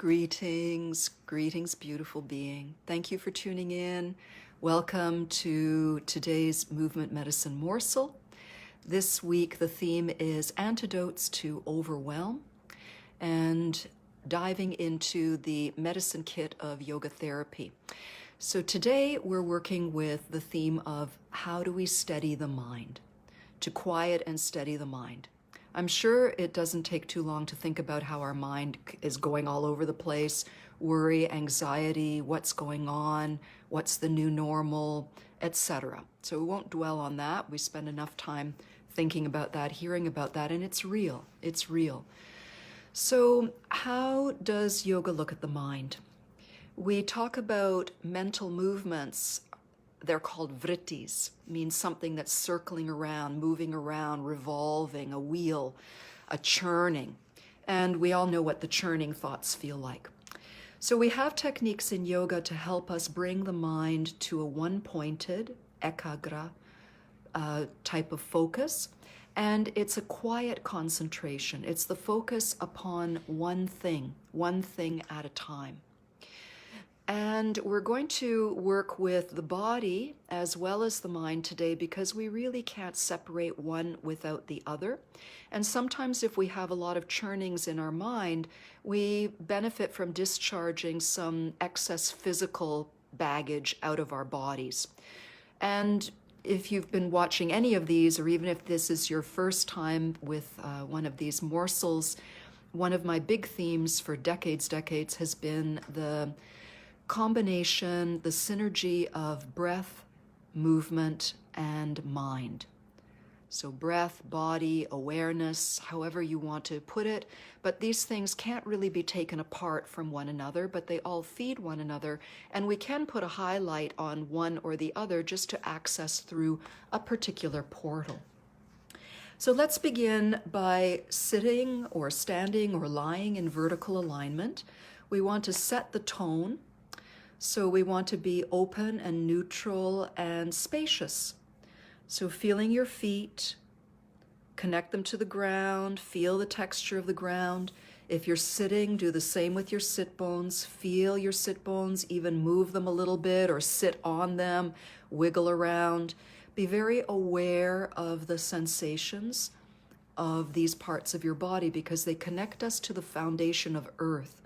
Greetings, greetings, beautiful being. Thank you for tuning in. Welcome to today's Movement Medicine Morsel. This week, the theme is Antidotes to Overwhelm and diving into the medicine kit of yoga therapy. So today, we're working with the theme of how do we steady the mind, to quiet and steady the mind. I'm sure it doesn't take too long to think about how our mind is going all over the place, worry, anxiety, what's going on, what's the new normal, etc. So we won't dwell on that. We spend enough time thinking about that, hearing about that, and it's real. It's real. So how does yoga look at the mind? We talk about mental movements. They're called vrittis, means something that's circling around, moving around, revolving, a wheel, a churning. And we all know what the churning thoughts feel like. So we have techniques in yoga to help us bring the mind to a one-pointed, ekagra type of focus. And it's a quiet concentration. It's the focus upon one thing at a time. And we're going to work with the body as well as the mind today because we really can't separate one without the other. And sometimes if we have a lot of churnings in our mind, we benefit from discharging some excess physical baggage out of our bodies. And if you've been watching any of these, or even if this is your first time with one of these morsels, one of my big themes for decades has been the combination, the synergy of breath, movement, and mind. So breath, body, awareness, however you want to put it, but these things can't really be taken apart from one another, but they all feed one another, and we can put a highlight on one or the other just to access through a particular portal. So let's begin by sitting or standing or lying in vertical alignment. We want to set the tone. So we want to be open and neutral and spacious. So feeling your feet, connect them to the ground, feel the texture of the ground. If you're sitting, do the same with your sit bones. Feel your sit bones, even move them a little bit or sit on them, wiggle around. Be very aware of the sensations of these parts of your body because they connect us to the foundation of earth.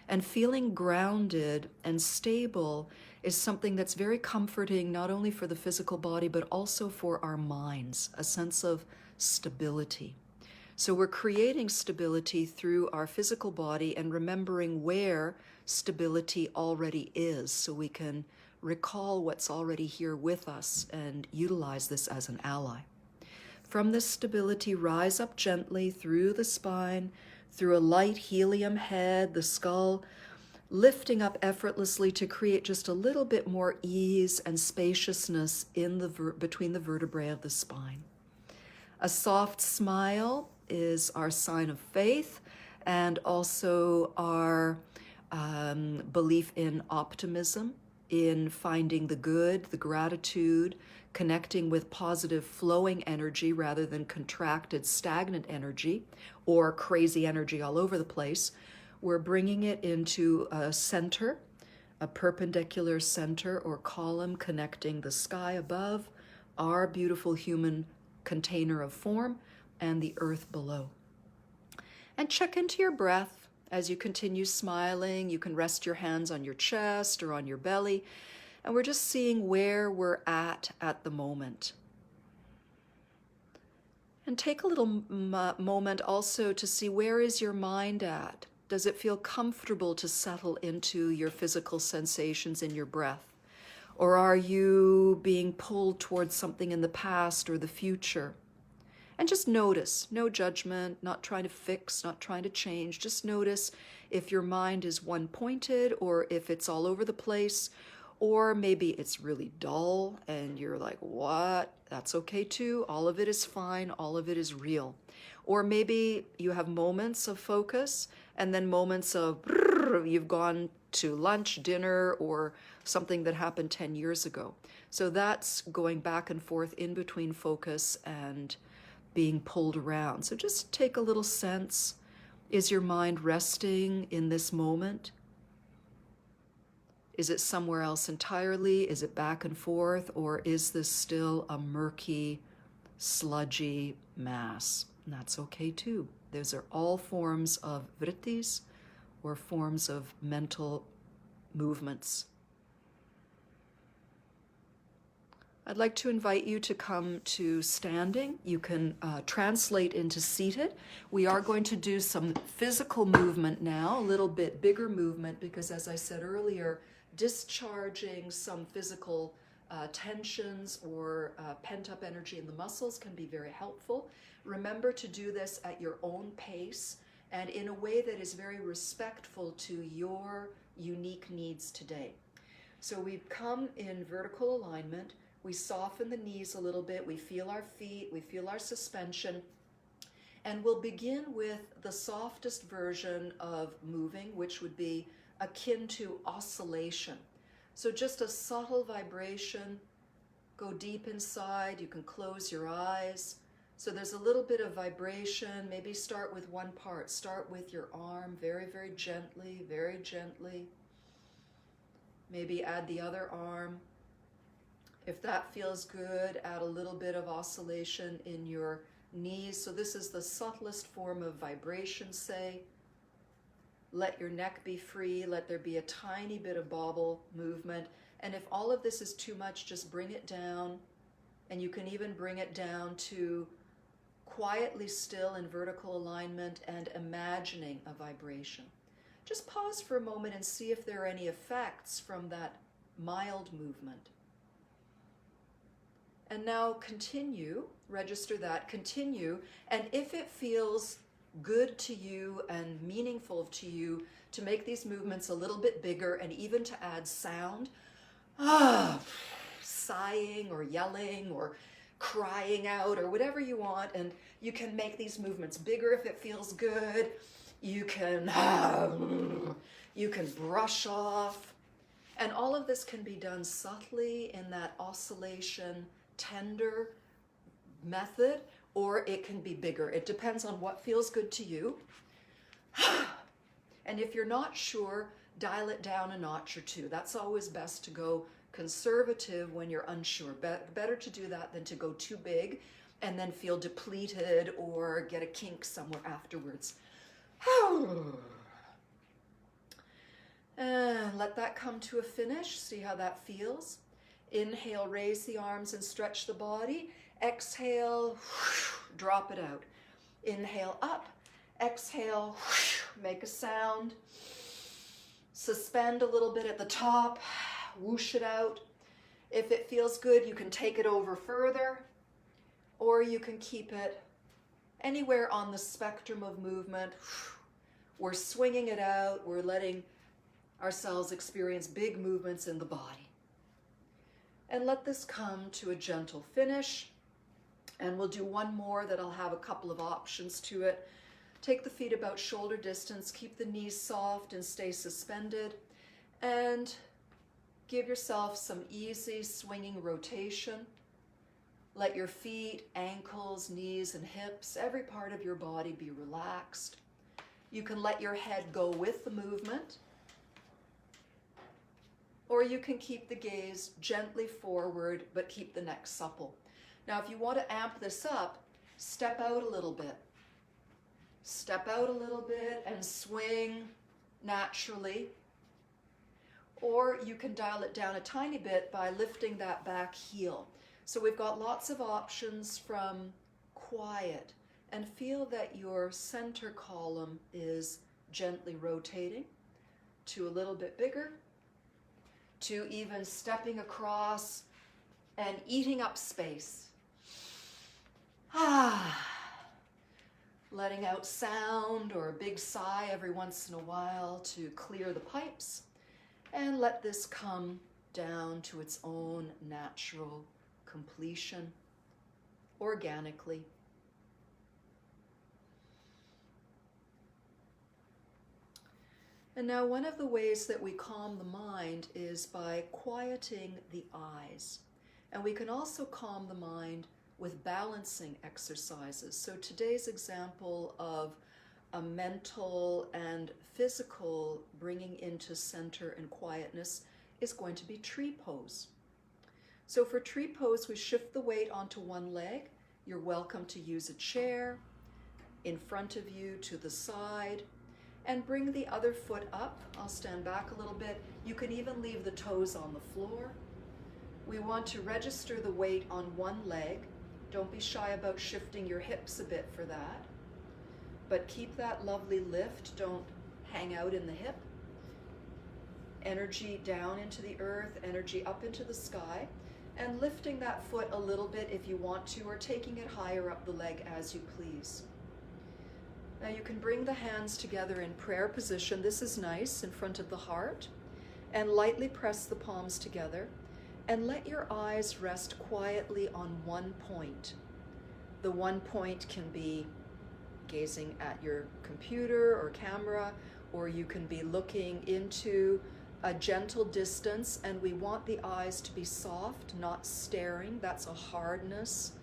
And feeling grounded and stable is something that's very comforting, not only for the physical body, but also for our minds, a sense of stability. So we're creating stability through our physical body and remembering where stability already is, so we can recall what's already here with us and utilize this as an ally. From this stability, rise up gently through the spine, through a light helium head, the skull, lifting up effortlessly to create just a little bit more ease and spaciousness in between the vertebrae of the spine. A soft smile is our sign of faith and also our belief in optimism, in finding the good, the gratitude, connecting with positive flowing energy rather than contracted, stagnant energy or crazy energy all over the place. We're bringing it into a center, a perpendicular center or column connecting the sky above, our beautiful human container of form, and the earth below. And check into your breath as you continue smiling. You can rest your hands on your chest or on your belly. And we're just seeing where we're at the moment. And take a little moment also to see where is your mind at. Does it feel comfortable to settle into your physical sensations in your breath? Or are you being pulled towards something in the past or the future? And just notice, no judgment, not trying to fix, not trying to change. Just notice if your mind is one-pointed or if it's all over the place. Or maybe it's really dull and you're like, what? That's okay too. All of it is fine. All of it is real. Or maybe you have moments of focus and then moments of you've gone to lunch, dinner, or something that happened 10 years ago. So that's going back and forth in between focus and being pulled around. So just take a little sense. Is your mind resting in this moment? Is it somewhere else entirely? Is it back and forth? Or is this still a murky, sludgy mass? And that's okay too. Those are all forms of vrittis, or forms of mental movements. I'd like to invite you to come to standing. You can translate into seated. We are going to do some physical movement now, a little bit bigger movement, because as I said earlier, discharging some physical tensions or pent-up energy in the muscles can be very helpful. Remember to do this at your own pace and in a way that is very respectful to your unique needs today. So we've come in vertical alignment. We soften the knees a little bit. We feel our feet. We feel our suspension. And we'll begin with the softest version of moving, which would be akin to oscillation. So just a subtle vibration. Go deep inside. You can close your eyes. So there's a little bit of vibration. Maybe start with one part. Start with your arm very, very gently, very gently. Maybe add the other arm. If that feels good, add a little bit of oscillation in your knees. So this is the subtlest form of vibration, say. Let your neck be free. Let there be a tiny bit of bobble movement. And if all of this is too much, just bring it down. And you can even bring it down to quietly still in vertical alignment and imagining a vibration. Just pause for a moment and see if there are any effects from that mild movement. And now continue, register that, continue, and if it feels good to you and meaningful to you to make these movements a little bit bigger and even to add sound, sighing or yelling or crying out or whatever you want, and you can make these movements bigger if it feels good. You can brush off, and all of this can be done subtly in that oscillation tender method, or it can be bigger. It depends on what feels good to you. And if you're not sure, dial it down a notch or two. That's always best to go conservative when you're unsure. Better to do that than to go too big and then feel depleted or get a kink somewhere afterwards. And let that come to a finish. See how that feels. Inhale, raise the arms and stretch the body. Exhale, drop it out. Inhale up. Exhale, make a sound. Suspend a little bit at the top. Whoosh it out. If it feels good, you can take it over further, or you can keep it anywhere on the spectrum of movement. We're swinging it out. We're letting ourselves experience big movements in the body. And let this come to a gentle finish. And we'll do one more that I'll have a couple of options to it. Take the feet about shoulder distance, keep the knees soft and stay suspended. And give yourself some easy swinging rotation. Let your feet, ankles, knees, and hips, every part of your body be relaxed. You can let your head go with the movement, or you can keep the gaze gently forward, but keep the neck supple. Now, if you want to amp this up, step out a little bit. Step out a little bit and swing naturally. Or you can dial it down a tiny bit by lifting that back heel. So we've got lots of options from quiet, and feel that your center column is gently rotating to a little bit bigger, to even stepping across and eating up space. Letting out sound or a big sigh every once in a while to clear the pipes, and let this come down to its own natural completion, organically. And now one of the ways that we calm the mind is by quieting the eyes. And we can also calm the mind with balancing exercises. So today's example of a mental and physical bringing into center and quietness is going to be tree pose. So for tree pose, we shift the weight onto one leg. You're welcome to use a chair in front of you, to the side, and bring the other foot up. I'll stand back a little bit. You can even leave the toes on the floor. We want to register the weight on one leg. Don't be shy about shifting your hips a bit for that. But keep that lovely lift. Don't hang out in the hip. Energy down into the earth, energy up into the sky, and lifting that foot a little bit if you want to, or taking it higher up the leg as you please. Now you can bring the hands together in prayer position. This is nice, in front of the heart, and lightly press the palms together, and let your eyes rest quietly on one point. The one point can be gazing at your computer or camera, or you can be looking into a gentle distance, and we want the eyes to be soft, not staring. That's a hardness.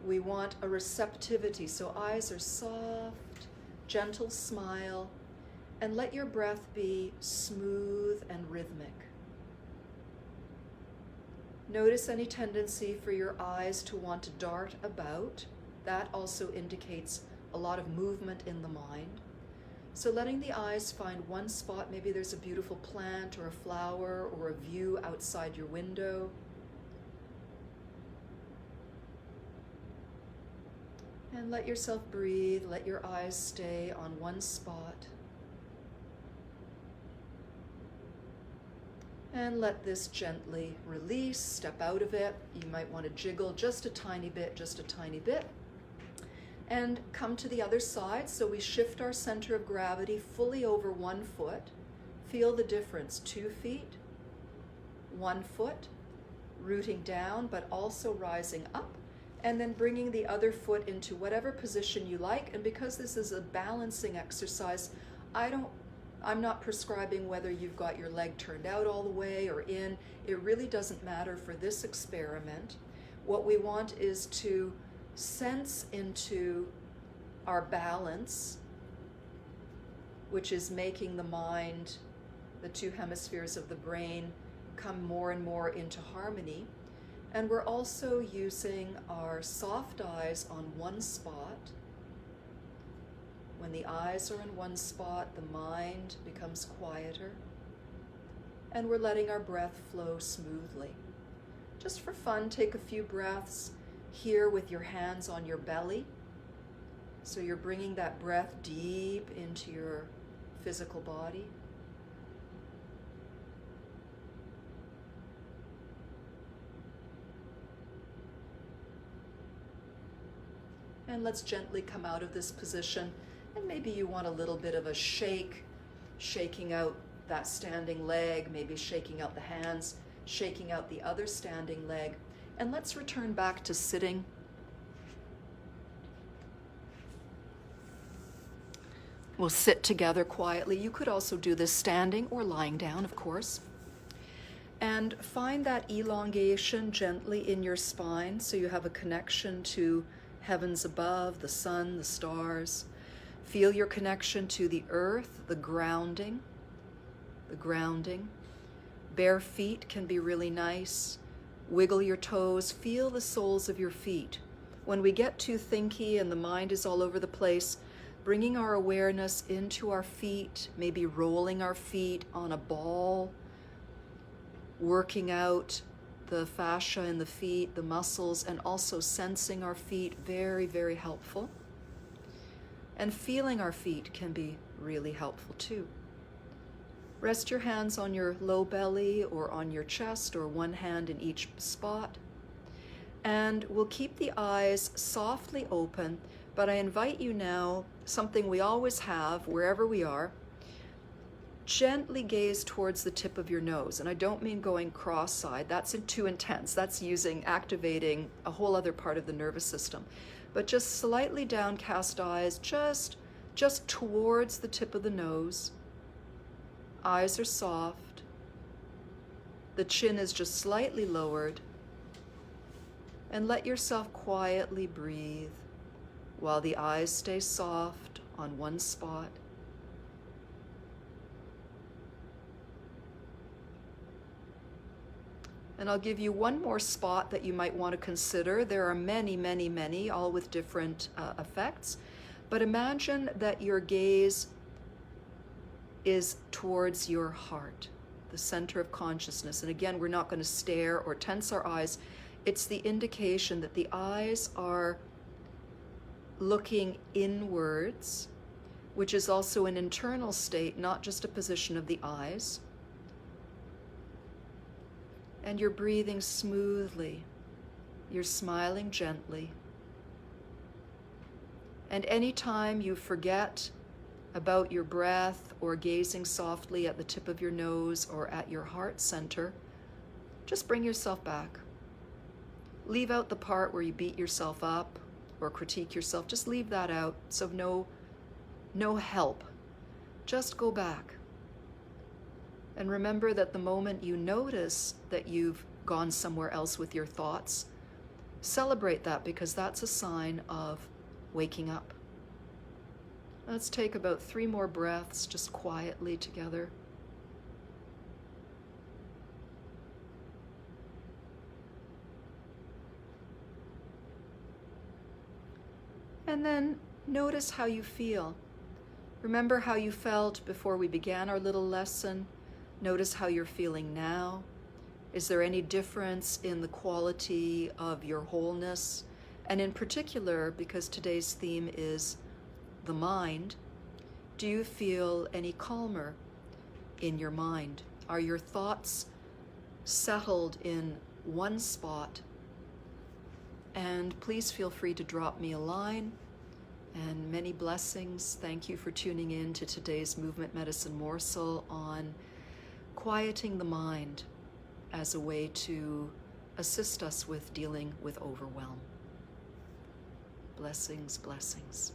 We want a receptivity, so eyes are soft, gentle smile, and let your breath be smooth and rhythmic. Notice any tendency for your eyes to want to dart about. That also indicates a lot of movement in the mind. So letting the eyes find one spot, maybe there's a beautiful plant or a flower or a view outside your window. And let yourself breathe, let your eyes stay on one spot. And let this gently release, step out of it. You might want to jiggle just a tiny bit, and come to the other side. So we shift our center of gravity fully over one foot. Feel the difference, 2 feet, 1 foot, rooting down, but also rising up, and then bringing the other foot into whatever position you like. And because this is a balancing exercise, I'm not prescribing whether you've got your leg turned out all the way or in. It really doesn't matter for this experiment. What we want is to sense into our balance, which is making the mind, the 2 hemispheres of the brain, come more and more into harmony. And we're also using our soft eyes on one spot. When the eyes are in one spot, the mind becomes quieter, and we're letting our breath flow smoothly. Just for fun, take a few breaths here with your hands on your belly. So you're bringing that breath deep into your physical body. And let's gently come out of this position. And maybe you want a little bit of a shake, shaking out that standing leg, maybe shaking out the hands, shaking out the other standing leg. And let's return back to sitting. We'll sit together quietly. You could also do this standing or lying down, of course. And find that elongation gently in your spine so you have a connection to heavens above, the sun, the stars. Feel your connection to the earth, the grounding. Bare feet can be really nice. Wiggle your toes, feel the soles of your feet. When we get too thinky and the mind is all over the place, bringing our awareness into our feet, maybe rolling our feet on a ball, working out the fascia in the feet, the muscles, and also sensing our feet, very, very helpful. And feeling our feet can be really helpful too. Rest your hands on your low belly or on your chest, or one hand in each spot. And we'll keep the eyes softly open, but I invite you now, something we always have wherever we are, gently gaze towards the tip of your nose. And I don't mean going cross-eyed, that's too intense. That's activating a whole other part of the nervous system. But just slightly downcast eyes, just towards the tip of the nose. Eyes are soft. The chin is just slightly lowered. And let yourself quietly breathe while the eyes stay soft on one spot. And I'll give you one more spot that you might want to consider. There are many, many, many, all with different effects. But imagine that your gaze is towards your heart, the center of consciousness. And again, we're not going to stare or tense our eyes. It's the indication that the eyes are looking inwards, which is also an internal state, not just a position of the eyes. And you're breathing smoothly. You're smiling gently. And anytime you forget about your breath or gazing softly at the tip of your nose or at your heart center, just bring yourself back. Leave out the part where you beat yourself up or critique yourself. Just leave that out. So no help. Just go back. And remember that the moment you notice that you've gone somewhere else with your thoughts, celebrate that, because that's a sign of waking up. Let's take about 3 more breaths just quietly together. And then notice how you feel. Remember how you felt before we began our little lesson. Notice how you're feeling now. Is there any difference in the quality of your wholeness? And in particular, because today's theme is the mind, do you feel any calmer in your mind? Are your thoughts settled in one spot? And please feel free to drop me a line. And many blessings. Thank you for tuning in to today's Movement Medicine Morsel on quieting the mind as a way to assist us with dealing with overwhelm. Blessings, blessings.